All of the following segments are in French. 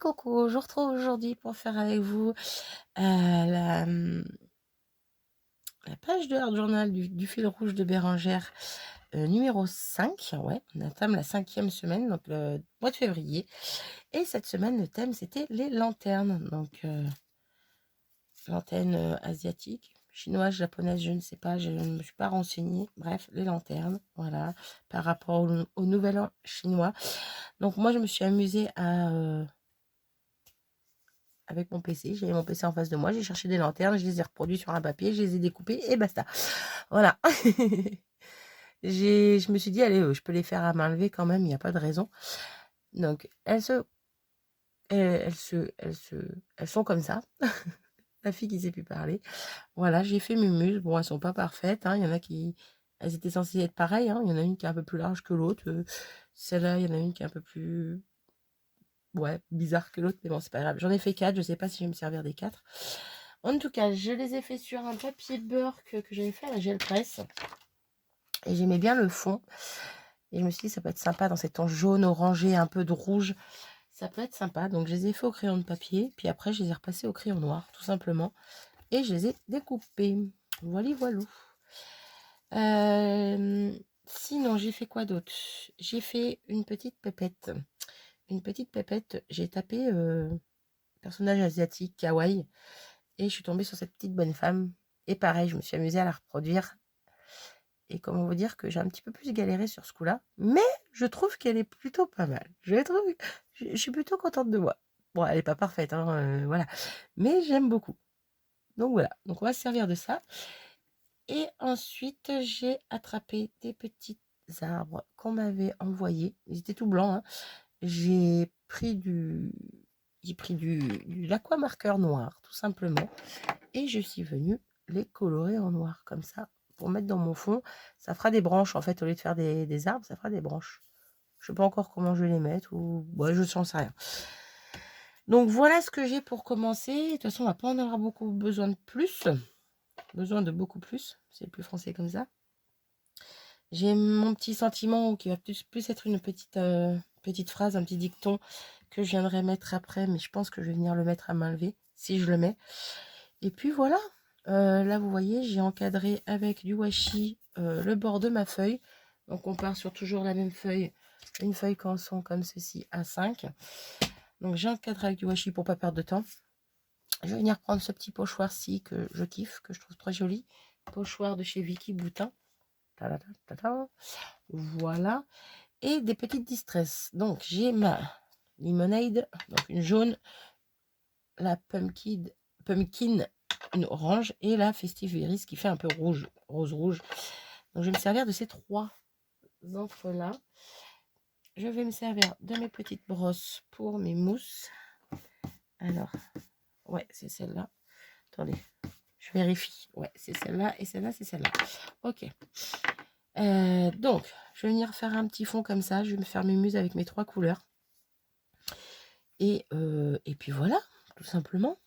Coco, je vous retrouve aujourd'hui pour faire avec vous la, la page de Art Journal du fil rouge de Bérengère numéro 5. Ouais, on entame la 5e semaine, donc le mois de février. Et cette semaine, le thème, c'était les lanternes. Donc, lanternes asiatiques, chinoises, japonaises, je ne sais pas, je ne me suis pas renseignée. Bref, les lanternes, voilà, par rapport au nouvel an chinois. Donc, moi, je me suis amusée à... avec mon PC, j'avais mon PC en face de moi, j'ai cherché des lanternes, je les ai reproduits sur un papier, je les ai découpées et basta. Voilà. Je me suis dit, allez, je peux les faire à main levée quand même, il n'y a pas de raison. Donc, elles sont comme ça. La fille qui sait plus parler. Voilà, j'ai fait mes muses. Bon, elles sont pas parfaites, hein. Il y en a qui, elles étaient censées être pareilles, hein. Il y en a une qui est un peu plus large que l'autre. Celle-là, il y en a une qui est un peu plus, ouais, bizarre que l'autre, mais bon, c'est pas grave. J'en ai fait 4, je sais pas si je vais me servir des 4. En tout cas, je les ai fait sur un papier beurre que j'avais fait à la gel presse. Et j'aimais bien le fond. Et je me suis dit, ça peut être sympa dans ces tons jaune, orangé, un peu de rouge. Ça peut être sympa. Donc, je les ai fait au crayon de papier. Puis après, je les ai repassés au crayon noir, tout simplement. Et je les ai découpés. Voilà, voilà. Sinon, j'ai fait quoi d'autre? J'ai fait une petite pépette. Une petite pépette. J'ai tapé personnage asiatique, kawaii. Et je suis tombée sur cette petite bonne femme. Et pareil, je me suis amusée à la reproduire. Et comment vous dire que j'ai un petit peu plus galéré sur ce coup-là. Mais je trouve qu'elle est plutôt pas mal. Je suis plutôt contente de moi. Bon, elle n'est pas parfaite, hein, voilà. Mais j'aime beaucoup. Donc voilà. Donc on va se servir de ça. Et ensuite, j'ai attrapé des petits arbres qu'on m'avait envoyés. Ils étaient tout blancs, hein. J'ai pris de l'aquamarqueur noir, tout simplement. Et je suis venue les colorer en noir, comme ça, pour mettre dans mon fond. Ça fera des branches, en fait, au lieu de faire des arbres, ça fera des branches. Je sais pas encore comment je vais les mettre, ou... ouais, je ne sais rien. Donc, voilà ce que j'ai pour commencer. De toute façon, on va pas en avoir beaucoup besoin de plus. Besoin de beaucoup plus. C'est plus français comme ça. J'ai mon petit sentiment qui va plus être une petite phrase, un petit dicton que je viendrai mettre après, mais je pense que je vais venir le mettre à main levée, si je le mets. Et puis voilà, là vous voyez, j'ai encadré avec du washi le bord de ma feuille. Donc on part sur toujours la même feuille, une feuille canson comme ceci à 5. Donc j'ai encadré avec du washi pour pas perdre de temps. Je vais venir prendre ce petit pochoir-ci que je kiffe, que je trouve très joli. Pochoir de chez Vicky Boutin. Voilà. Et des petites distresses. Donc j'ai ma limonade, donc une jaune, la pumpkin, une orange, et la festive iris qui fait un peu rouge, rose-rouge. Donc je vais me servir de ces trois encres-là. Je vais me servir de mes petites brosses pour mes mousses. Alors, ouais, c'est celle-là. Attendez, je vérifie. Ouais, c'est celle-là et celle-là, c'est celle-là. Ok. Donc, je vais venir faire un petit fond comme ça. Je vais me faire mes muses avec mes trois couleurs. Et puis voilà, tout simplement.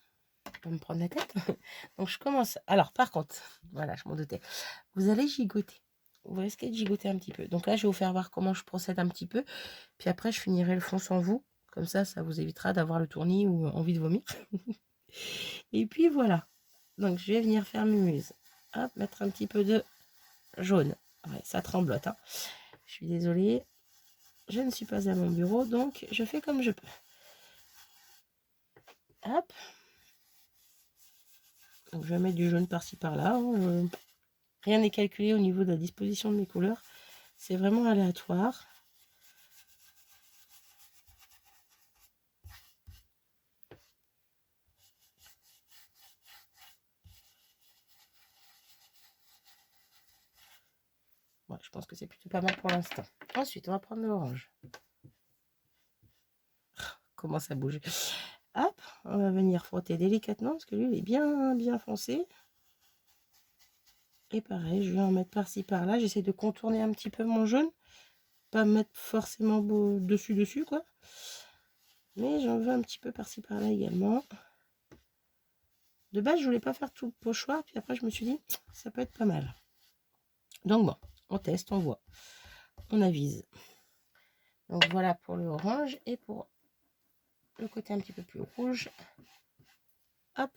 Pour me prendre la tête. Donc, je commence. Alors, par contre, voilà, je m'en doutais. Vous allez gigoter. Vous risquez de gigoter un petit peu. Donc là, je vais vous faire voir comment je procède un petit peu. Puis après, je finirai le fond sans vous. Comme ça vous évitera d'avoir le tournis ou envie de vomir. Et puis voilà. Donc, je vais venir faire mes muses. Hop, mettre un petit peu de jaune. Ouais, ça tremblote, hein. Je suis désolée. Je ne suis pas à mon bureau, donc je fais comme je peux. Hop. Donc, je vais mettre du jaune par-ci par-là. Hein. Rien n'est calculé au niveau de la disposition de mes couleurs. C'est vraiment aléatoire. Ouais, je pense que c'est plutôt pas mal pour l'instant. Ensuite, on va prendre l'orange. Comment ça bouge. Hop, on va venir frotter délicatement parce que lui, il est bien foncé. Et pareil, je vais en mettre par-ci par-là. J'essaie de contourner un petit peu mon jaune. Pas mettre forcément dessus, quoi. Mais j'en veux un petit peu par-ci par-là également. De base, je voulais pas faire tout le pochoir. Puis après, je me suis dit, ça peut être pas mal. Donc bon, on teste, on voit. On avise. Donc voilà pour l'orange et pour le côté un petit peu plus rouge. Hop.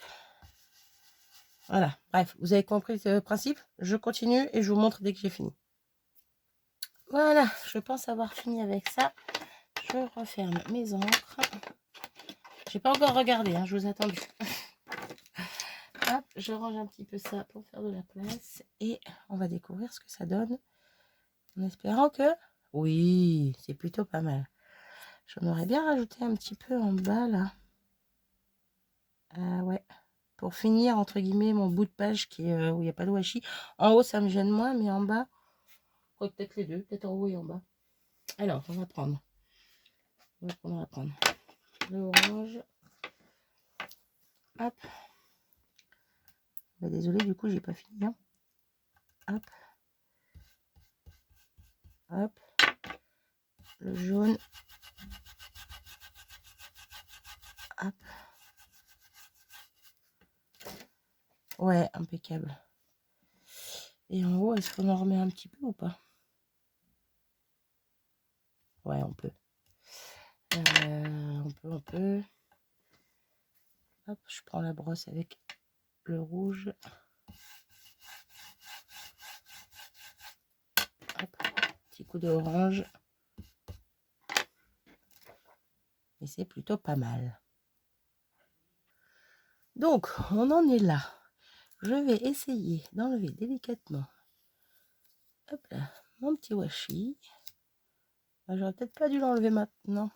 Voilà, bref, vous avez compris ce principe. Je continue et je vous montre dès que j'ai fini. Voilà, je pense avoir fini avec ça. Je referme mes encres. J'ai pas encore regardé, hein, je vous ai attendu. Hop, je range un petit peu ça pour faire de la place. Et on va découvrir ce que ça donne. En espérant que... Oui, c'est plutôt pas mal. J'en aurais bien rajouté un petit peu en bas, là. Ah ouais. Pour finir, entre guillemets, mon bout de page qui est, où il n'y a pas de washi. En haut, ça me gêne moins, mais en bas... Peut-être les deux, peut-être en haut et en bas. Alors, on va prendre. On va prendre l'orange. Hop. Bah, désolé, du coup, j'ai pas fini. Hein. Hop. Hop. Le jaune. Hop. Ouais, impeccable. Et en haut, est-ce qu'on en remet un petit peu ou pas? Ouais, on peut. On peut. Hop, je prends la brosse avec le rouge. Hop, petit coup d'orange. Et c'est plutôt pas mal. Donc, on en est là. Je vais essayer d'enlever délicatement. Hop là, mon petit washi. J'aurais peut-être pas dû l'enlever maintenant.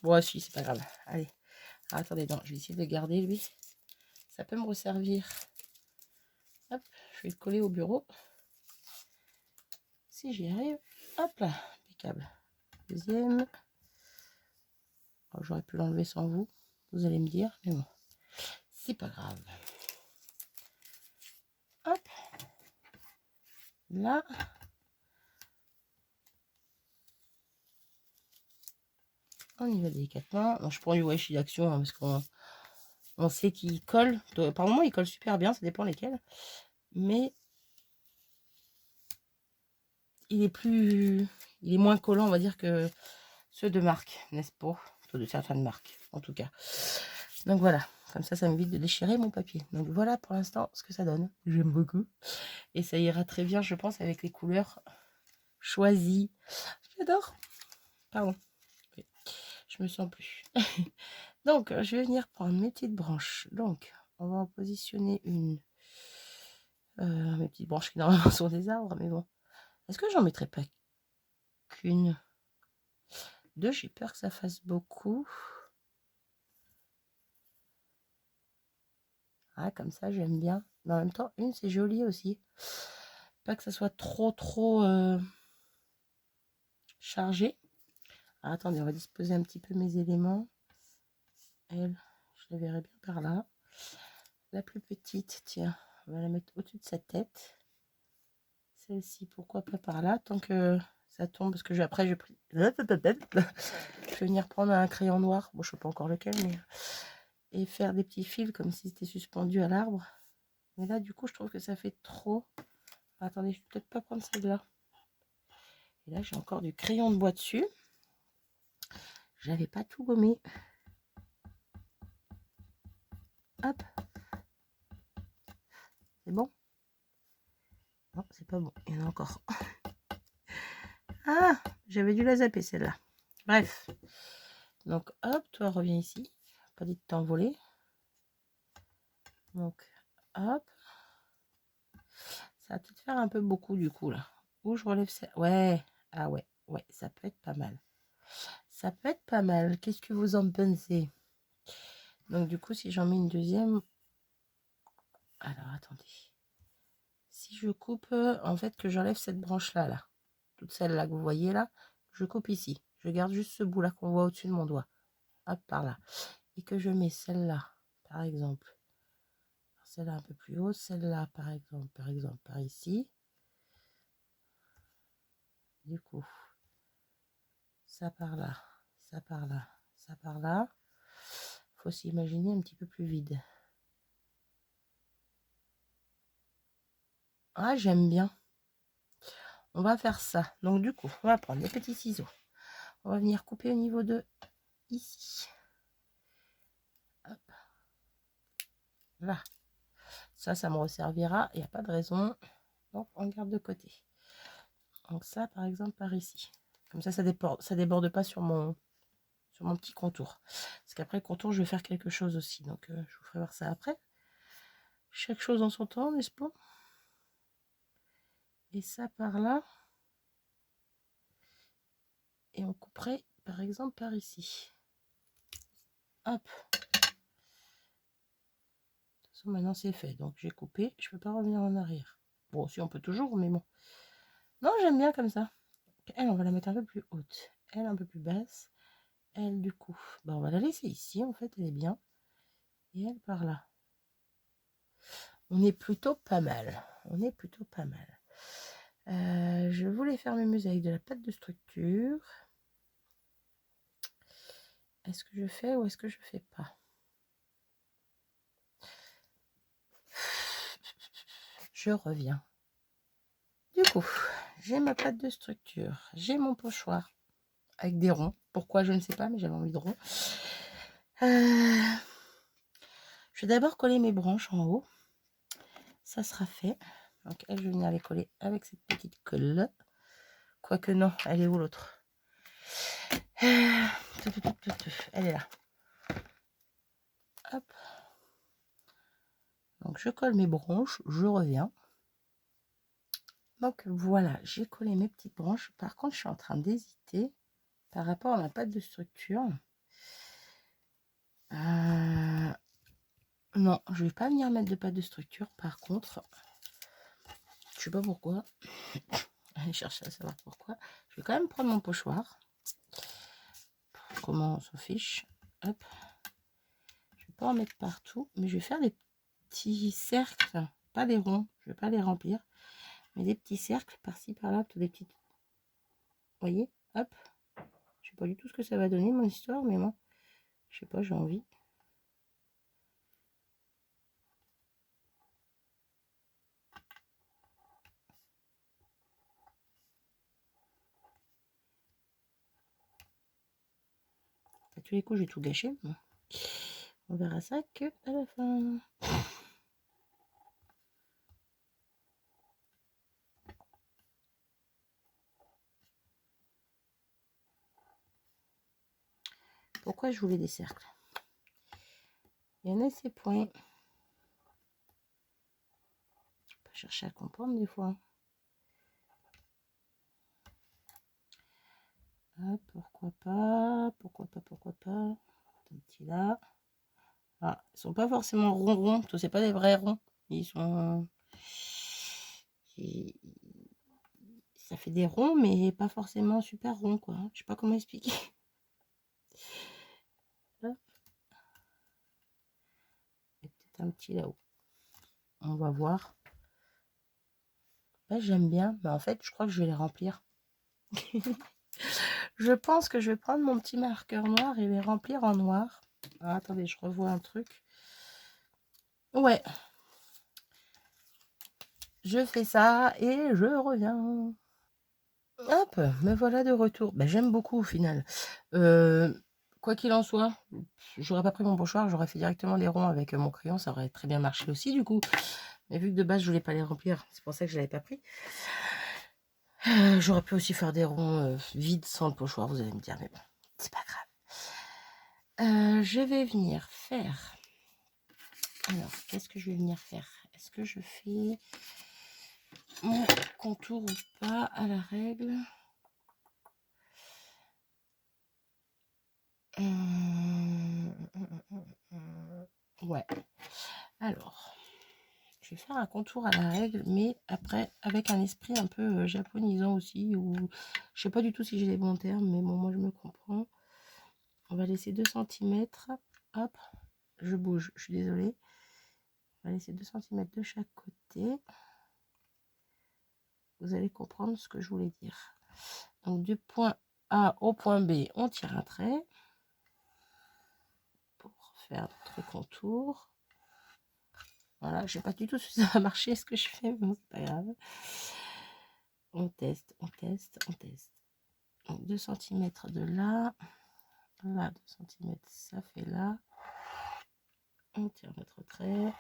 Bon, si, c'est pas grave. Allez. Alors, attendez, non, je vais essayer de le garder, lui. Ça peut me resservir. Hop, je vais le coller au bureau. Si j'y arrive. Hop là, impeccable. Deuxième. J'aurais pu l'enlever sans vous. Vous allez me dire, mais bon. C'est pas grave. Hop. Là. On y va délicatement. Bon, je prends du washi d'action hein, parce qu'on sait qu'il colle. Par moment, il colle super bien. Ça dépend lesquels. Mais il est moins collant, on va dire, que ceux de marque, n'est-ce pas? De certaines marques, en tout cas. Donc voilà. Comme ça m'évite de déchirer mon papier. Donc voilà pour l'instant ce que ça donne. J'aime beaucoup. Et ça ira très bien, je pense, avec les couleurs choisies. J'adore. Pardon. Je me sens plus. Donc, je vais venir prendre mes petites branches. Donc, on va en positionner une. Mes petites branches qui normalement sont des arbres, mais bon. Est-ce que j'en mettrai pas qu'une? Deux, j'ai peur que ça fasse beaucoup. Ah, comme ça, j'aime bien. Mais en même temps, une, c'est joli aussi. Pas que ça soit trop chargé. Ah, attendez, on va disposer un petit peu mes éléments. Elle, je la verrai bien par là. La plus petite, tiens, on va la mettre au-dessus de sa tête. Celle-ci, pourquoi pas par là, tant que ça tombe, parce que après, je vais venir prendre un crayon noir, bon, je sais pas encore lequel, mais... et faire des petits fils comme si c'était suspendu à l'arbre. Mais là, du coup, je trouve que ça fait trop. Attendez, je vais peut-être pas prendre celle-là. Et là, j'ai encore du crayon de bois dessus. J'avais pas tout gommé. Hop. C'est bon? Non, c'est pas bon. Il y en a encore. Ah, j'avais dû la zapper celle-là. Bref. Donc, hop, toi, reviens ici. Pas dit de t'envoler. Donc, hop. Ça va peut-être faire un peu beaucoup du coup, là. Ou je relève ça. Ouais. Ah ouais. Ouais, ça peut être pas mal. Ça peut être pas mal. Qu'est-ce que vous en pensez? Donc, du coup, si j'en mets une deuxième... Alors, attendez. Si je coupe, en fait, que j'enlève cette branche-là, là. Toute celle-là que vous voyez là. Je coupe ici. Je garde juste ce bout-là qu'on voit au-dessus de mon doigt. Hop, par là. Et que je mets celle-là, par exemple. Celle-là un peu plus haut. Celle-là, par exemple, par ici. Du coup, ça par là, ça par là, ça par là. Faut s'imaginer un petit peu plus vide. Ah, j'aime bien. On va faire ça. Donc du coup, on va prendre les petits ciseaux. On va venir couper au niveau de ici. Là. Ça me resservira. Il n'y a pas de raison. Donc, on garde de côté. Donc ça, par exemple, par ici. Comme ça déborde pas sur mon petit contour. Parce qu'après le contour, je vais faire quelque chose aussi. Donc, je vous ferai voir ça après. Chaque chose en son temps, n'est-ce pas? Et ça par là. Et on couperait, par exemple, par ici. Hop. De toute façon, maintenant, c'est fait. Donc, j'ai coupé. Je peux pas revenir en arrière. Bon, si on peut toujours, mais bon. Non, j'aime bien comme ça. Elle, on va la mettre un peu plus haute. Elle, un peu plus basse. Elle, du coup, bah, on va la laisser ici. En fait, elle est bien. Et elle, par là. On est plutôt pas mal. On est plutôt pas mal. Je voulais faire mes muses avec de la pâte de structure. Est-ce que je fais ou est-ce que je fais pas? Je reviens. Du coup, j'ai ma pâte de structure. J'ai mon pochoir avec des ronds. Pourquoi, je ne sais pas, mais j'avais envie de ronds. Je vais d'abord coller mes branches en haut. Ça sera fait. Donc, elle, je vais venir les coller avec cette petite colle. Quoique non, elle est où l'autre? Elle est là. Hop. Donc, je colle mes branches. Je reviens. Donc, voilà. J'ai collé mes petites branches. Par contre, je suis en train d'hésiter par rapport à ma pâte de structure. Non, je vais pas venir mettre de pâte de structure. Par contre, je sais pas pourquoi. Allez chercher à savoir pourquoi. Je vais quand même prendre mon pochoir. Comment on s'en fiche. Hop. Je vais pas en mettre partout, mais je vais faire des petits cercles, pas des ronds. Je vais pas les remplir, mais des petits cercles par-ci par-là, des petites. Vous voyez, hop. Je sais pas du tout ce que ça va donner mon histoire, mais moi, je sais pas, j'ai envie. À tous les coups, j'ai tout gâché. On verra ça que à la fin. Pourquoi je voulais des cercles? Il y en a ces points. Je peux chercher à comprendre des fois. Ah, pourquoi pas? Pourquoi pas? Un petit là. Ah, ils sont pas forcément ronds. C'est pas des vrais ronds. Ils sont. Ça fait des ronds, mais pas forcément super ronds, quoi. Je sais pas comment expliquer. Là. Et peut-être un petit là-haut. On va voir. Là, j'aime bien. Mais en fait, je crois que je vais les remplir. Je pense que je vais prendre mon petit marqueur noir et les remplir en noir. Ah, attendez, je revois un truc. Ouais. Je fais ça et je reviens. Hop, me voilà de retour. Ben, j'aime beaucoup au final. Quoi qu'il en soit, j'aurais pas pris mon pochoir, j'aurais fait directement les ronds avec mon crayon, ça aurait très bien marché aussi du coup. Mais vu que de base je voulais pas les remplir, c'est pour ça que je l'avais pas pris. J'aurais pu aussi faire des ronds vides sans le pochoir, vous allez me dire, mais bon, c'est pas grave. Je vais venir faire. Alors, qu'est-ce que je vais venir faire? Est-ce que je fais mon contour ou pas à la règle? Ouais. Alors, je vais faire un contour à la règle, mais après, avec un esprit un peu japonisant aussi, ou je sais pas du tout si j'ai les bons termes, mais bon, moi je me comprends. On va laisser 2 cm. Hop, je bouge, je suis désolée. On va laisser 2 cm de chaque côté. Vous allez comprendre ce que je voulais dire. Donc, du point A au point B, on tire un trait pour faire notre contour. Voilà, je sais pas du tout si ça va marcher ce que je fais, mais bon, c'est pas grave. On teste. Donc 2 cm de là. Là, 2 cm, ça fait là. On tire notre trait.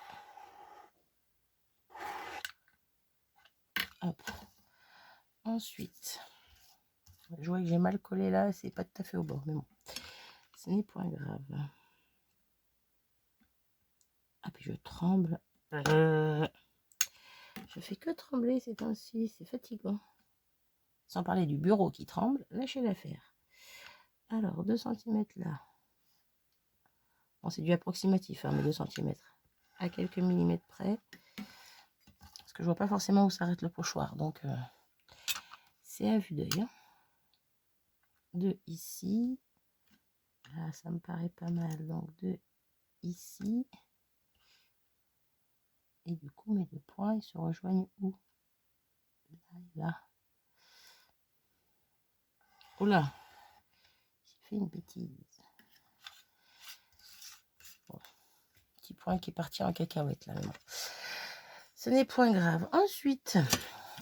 Hop. Ensuite, je vois que j'ai mal collé là, c'est pas tout à fait au bord, mais bon, ce n'est point grave. Ah, puis je tremble. Je fais que trembler ces temps-ci, c'est fatigant. Sans parler du bureau qui tremble, lâchez l'affaire. Alors, 2 cm là. Bon, c'est du approximatif, hein, mais 2 cm. À quelques millimètres près. Parce que je vois pas forcément où s'arrête le pochoir, donc c'est à vue d'œil. Hein. De ici. Là, ça me paraît pas mal. Donc, de ici. Et du coup, mes 2 points, ils se rejoignent où? Là et là. Oh là! J'ai fait une bêtise. Bon. Petit point qui est parti en cacahuète là. Bon. Ce n'est point grave. Ensuite,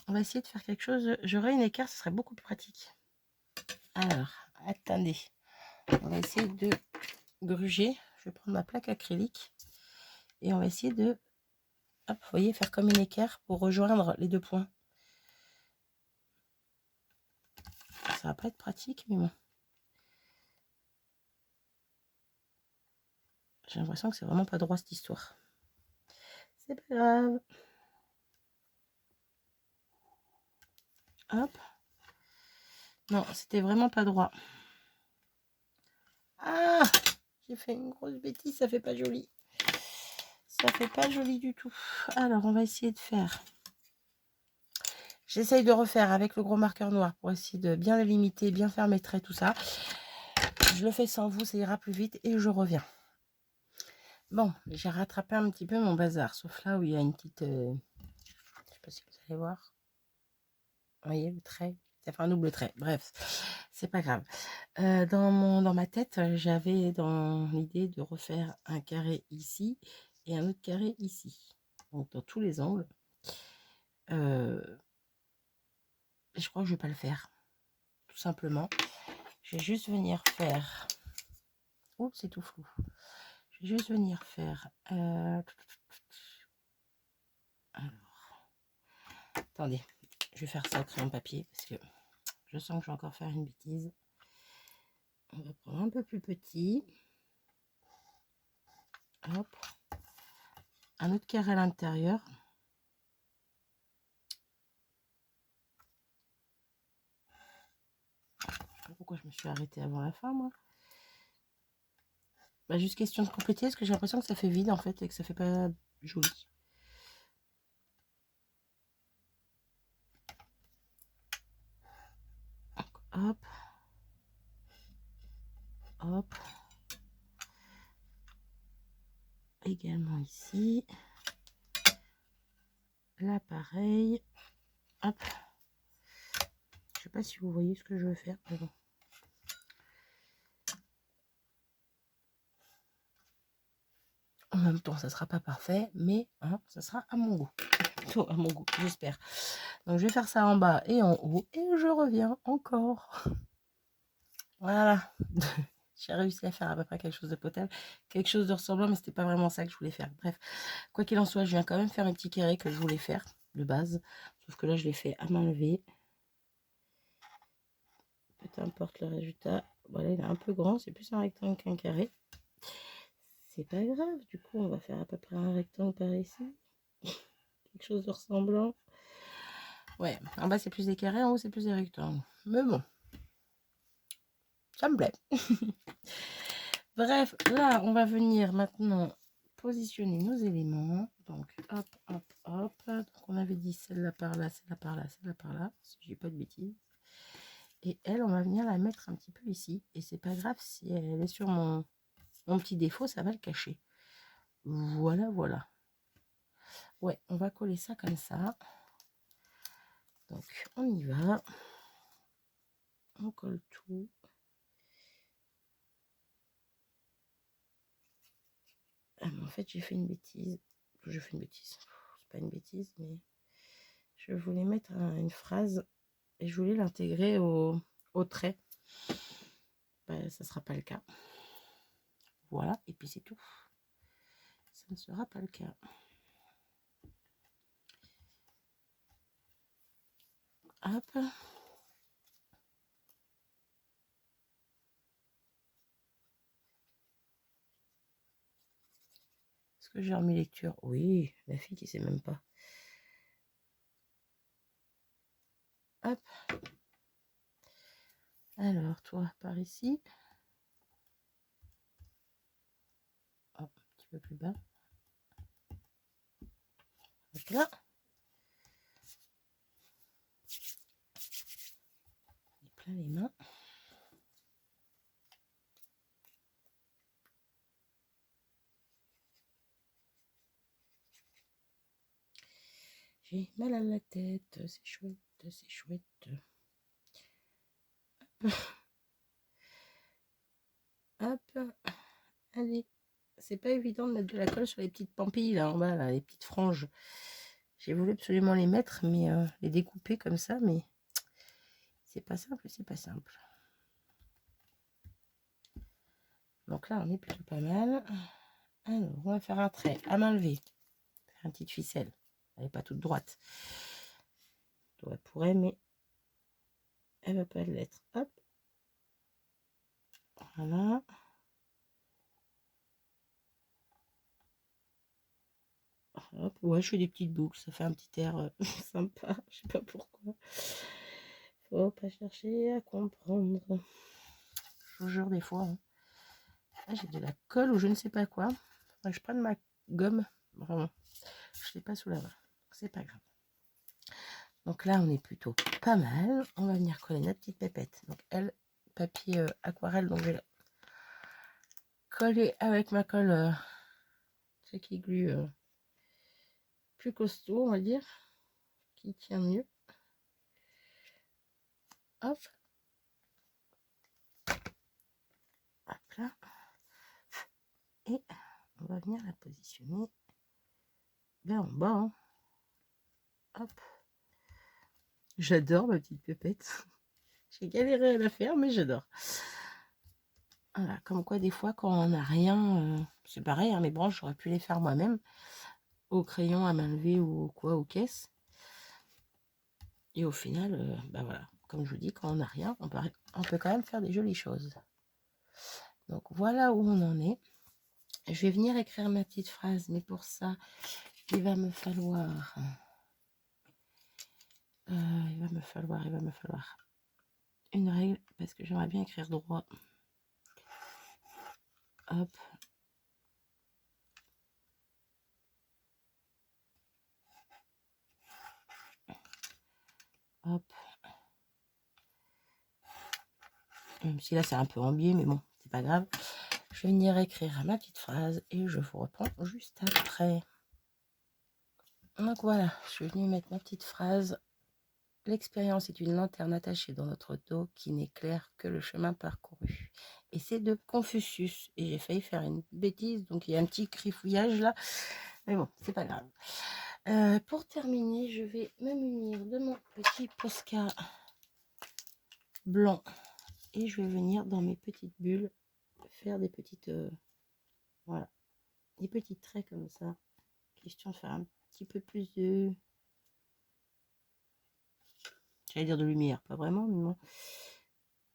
on va essayer de faire quelque chose. J'aurai une écart, ce serait beaucoup plus pratique. Alors, attendez. On va essayer de gruger. Je vais prendre ma plaque acrylique. Et on va essayer de, hop, vous voyez, faire comme une équerre pour rejoindre les 2 points. Ça va pas être pratique, mais bon. J'ai l'impression que c'est vraiment pas droit cette histoire. C'est pas grave. Hop. Non, c'était vraiment pas droit. Ah! J'ai fait une grosse bêtise, ça fait pas joli. Ça fait pas joli du tout. Alors, on va essayer de faire. J'essaye de refaire avec le gros marqueur noir pour essayer de bien le limiter, bien faire mes traits, tout ça. Je le fais sans vous, ça ira plus vite et je reviens. Bon, j'ai rattrapé un petit peu mon bazar, sauf là où il y a une petite... je sais pas si vous allez voir. Vous voyez le trait? Ça fait un double trait. Bref, c'est pas grave. Dans ma tête, j'avais dans l'idée de refaire un carré ici et un autre carré ici. Donc dans tous les angles. Je crois que je vais pas le faire. Tout simplement. Je vais juste venir faire... Oups, c'est tout flou. Je vais juste venir faire... Alors... Attendez. Je vais faire ça au crayon papier parce que je sens que je vais encore faire une bêtise. On va prendre un peu plus petit. Hop. Un autre carré à l'intérieur. Pourquoi je me suis arrêtée avant la fin, moi? Bah, juste question de compléter, parce que j'ai l'impression que ça fait vide, en fait, et que ça fait pas joli. Donc, hop. Hop. Également ici. Là, pareil. Hop. Je sais pas si vous voyez ce que je veux faire, mais bon. En même temps, ça sera pas parfait, mais hein, ça sera à mon goût. Plutôt à mon goût, j'espère. Donc, je vais faire ça en bas et en haut, et je reviens encore. Voilà. J'ai réussi à faire à peu près quelque chose de potable, quelque chose de ressemblant, mais c'était pas vraiment ça que je voulais faire. Bref, quoi qu'il en soit, je viens quand même faire mes petits carrés que je voulais faire de base, sauf que là, je l'ai fait à main levée. Peu importe le résultat. Voilà, il est un peu grand, c'est plus un rectangle qu'un carré. C'est pas grave, du coup, on va faire à peu près un rectangle par ici. Quelque chose de ressemblant. Ouais, en bas, c'est plus des carrés, en haut, c'est plus des rectangles. Mais bon, ça me plaît. Bref, là, on va venir maintenant positionner nos éléments. Donc, hop, hop, hop. Donc, on avait dit celle-là par là, celle-là par là, celle-là par là, si je dis pas de bêtises. Et elle, on va venir la mettre un petit peu ici. Et c'est pas grave si elle est sur mon petit défaut, ça va le cacher. Voilà, voilà. Ouais, on va coller ça comme ça. Donc, on y va. On colle tout. Ah, mais en fait, j'ai fait une bêtise. Je fais une bêtise. C'est pas une bêtise, mais je voulais mettre une phrase et je voulais l'intégrer au trait. Ben, ça sera pas le cas. Voilà, et puis c'est tout. ne sera pas le cas. Hop. Est-ce que j'ai remis lecture? Oui, la fille qui sait même pas. Hop. Alors, toi, par ici. Hop, un petit peu plus bas. Hop là. Et plein les mains. J'ai mal à la tête, c'est chouette, c'est chouette. Hop, allez. C'est pas évident de mettre de la colle sur les petites pampilles là en bas, là, les petites franges. J'ai voulu absolument les mettre, mais les découper comme ça, mais c'est pas simple, c'est pas simple. Donc là, on est plutôt pas mal. Alors, on va faire un trait à main levée. Faire une petite ficelle. Elle n'est pas toute droite. Elle pourrait, mais elle va pas l'être. Hop. Voilà. Hop. Ouais, je fais des petites boucles. Ça fait un petit air sympa. Je sais pas pourquoi. Faut pas chercher à comprendre. Je vous jure, des fois. Hein. Ah, j'ai de la colle ou je ne sais pas quoi. Faudrait que je prenne ma gomme. Vraiment. Je l'ai pas sous la main. C'est pas grave. Donc là, on est plutôt pas mal. On va venir coller notre petite pépette. Donc elle, papier aquarelle. Donc je vais coller avec ma colle qui glue plus costaud, on va dire, qui tient mieux. Hop. Hop là. Et on va venir la positionner vers en bas. Hein. Hop. J'adore ma petite pépette. J'ai galéré à la faire, mais j'adore. Voilà, comme quoi des fois quand on n'a rien, c'est pareil, hein, mes branches, j'aurais pu les faire moi-même, au crayon, à main levée ou quoi, aux caisses. Et au final, bah voilà, comme je vous dis, quand on n'a rien, on peut quand même faire des jolies choses. Donc voilà où on en est. Je vais venir écrire ma petite phrase, mais pour ça, il va me falloir une règle, parce que j'aimerais bien écrire droit. Hop. Hop. Même si là, c'est un peu en biais, mais bon, c'est pas grave. Je vais venir écrire ma petite phrase et je vous reprends juste après. Donc voilà, je suis venue mettre ma petite phrase. L'expérience est une lanterne attachée dans notre dos qui n'éclaire que le chemin parcouru. Et c'est de Confucius. Et j'ai failli faire une bêtise, donc il y a un petit grifouillage là. Mais bon, c'est pas grave. Pour terminer, je vais me munir de mon petit Posca blanc. Et je vais venir dans mes petites bulles faire des petites... voilà. Des petits traits comme ça. Question de faire un petit peu plus de... J'allais dire de lumière, pas vraiment, mais bon.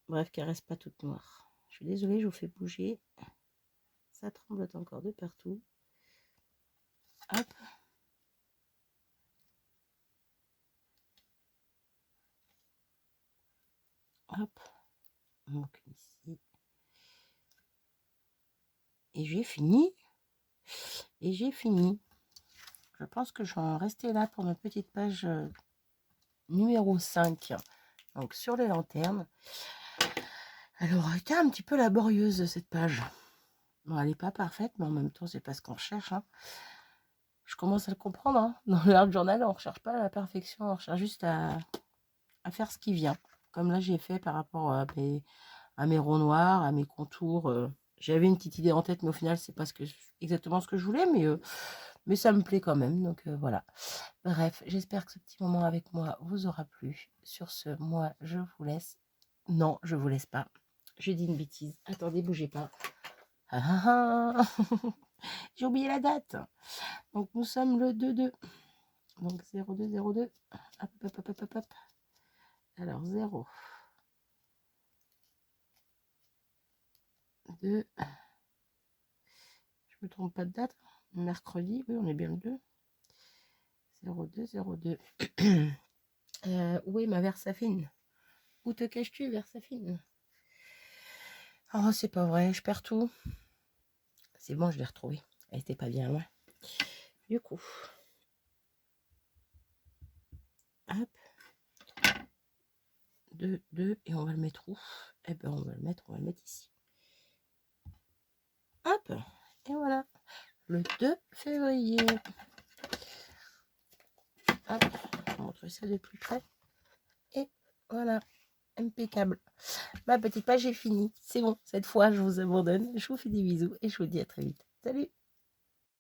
Bref, qu'elle reste pas toute noire. Je suis désolée, je vous fais bouger. Ça tremble encore de partout. Hop. Hop. Donc ici. Et j'ai fini. Et j'ai fini. Je pense que je vais en rester là pour ma petite page numéro 5. Donc sur les lanternes. Elle aura été un petit peu laborieuse cette page. Bon, elle n'est pas parfaite, mais en même temps, c'est pas ce qu'on recherche. Hein. Je commence à le comprendre. Hein. Dans le Art Journal, on ne recherche pas la perfection, on recherche juste à faire ce qui vient. Comme là, j'ai fait par rapport à mes ronds noirs, à mes contours. J'avais une petite idée en tête, mais au final, c'est pas exactement ce que je voulais, mais ça me plaît quand même. Donc voilà. Bref, j'espère que ce petit moment avec moi vous aura plu. Sur ce, moi, je vous laisse. Non, je vous laisse pas. Je dis une bêtise. Attendez, bougez pas. Ah, ah, ah. J'ai oublié la date. Donc, nous sommes le 2-2. Donc, 0202. Hop, hop, hop, hop, hop, hop. Alors, 0. 2. Je me trompe pas de date. Mercredi. Oui, on est bien le 2. 0202. Où est ma Versafine? Où te caches-tu, Versafine? Oh, c'est pas vrai, je perds tout. C'est bon, je l'ai retrouvée. Elle était pas bien loin. Du coup, hop, 2, 2, et on va le mettre où? Eh ben, on va le mettre ici. Hop, et voilà, le 2 février. Hop, je vais montrer ça de plus près. Et voilà, impeccable. Ma petite page est finie. C'est bon, cette fois, je vous abandonne. Je vous fais des bisous et je vous dis à très vite. Salut!